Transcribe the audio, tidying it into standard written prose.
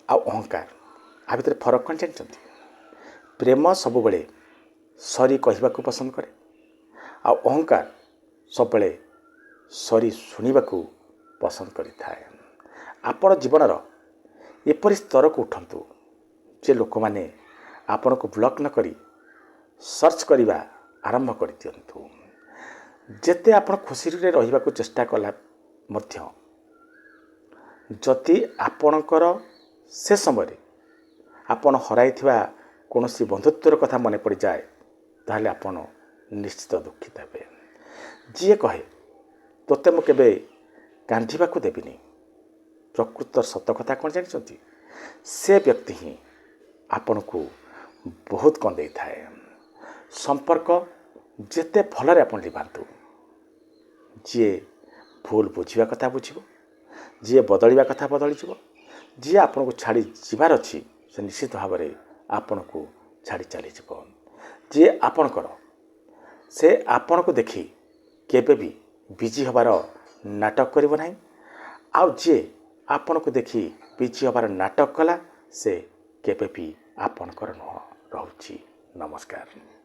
ଆଉ ଅହଙ୍କାର ଆ ଭିତରେ ଫରକ କ'ଣ ଜାଣିଛନ୍ତି? ପ୍ରେମ ସବୁବେଳେ ସରି କହିବାକୁ ପସନ୍ଦ କରେ, ଆଉ ଅହଙ୍କାର ସବୁବେଳେ ସରି ଶୁଣିବାକୁ ପସନ୍ଦ କରିଥାଏ। ଆପଣ ଜୀବନର ଏପରି ସ୍ତରକୁ ଉଠନ୍ତୁ ଯେ ଲୋକମାନେ ଆପଣଙ୍କୁ ବ୍ଲକ୍ ନ କରି ସର୍ଚ୍ଚ କରିବା ଆରମ୍ଭ କରିଦିଅନ୍ତୁ। ଯେତେ ଆପଣ ଖୁସିରେ ରହିବାକୁ ଚେଷ୍ଟା କଲା ମଧ୍ୟ ଯଦି ଆପଣଙ୍କର ସେ ସମୟରେ ଆପଣ ହରାଇଥିବା କୌଣସି ବନ୍ଧୁତ୍ୱର କଥା ମନେ ପଡ଼ିଯାଏ ତାହେଲେ ଆପଣ ନିଶ୍ଚିତ ଦୁଃଖିତ ହେବେ। ଯିଏ କହେ ତୋତେ ମୁଁ କେବେ କାନ୍ଦିବାକୁ ଦେବିନି, ପ୍ରକୃତ ସତ କଥା କ'ଣ ଜାଣିଛନ୍ତି? ସେ ବ୍ୟକ୍ତି ହିଁ ଆପଣଙ୍କୁ ବହୁତ କନ୍ଦେଇଥାଏ। ସମ୍ପର୍କ ଯେତେ ଭଲରେ ଆପଣ ନିଭାନ୍ତୁ, ଯିଏ ଭୁଲ ବୁଝିବା କଥା ବୁଝିବ, ଯିଏ ବଦଳିବା କଥା ବଦଳିଯିବ, ଯିଏ ଆପଣଙ୍କୁ ଛାଡ଼ି ଯିବାର ଅଛି ସେ ନିଶ୍ଚିତ ଭାବରେ ଆପଣଙ୍କୁ ଛାଡ଼ି ଚାଲିଯିବ। ଯିଏ ଆପଣଙ୍କର ସେ ଆପଣଙ୍କୁ ଦେଖି କେବେ ବି ବିଜି ହେବାର ନାଟକ କରିବ ନାହିଁ, ଆଉ ଯିଏ ଆପଣଙ୍କୁ ଦେଖି ବିଜି ହେବାର ନାଟକ କଲା ସେ କେବେ ବି ଆପଣଙ୍କର ନୁହଁ। ରହୁଛି, ନମସ୍କାର।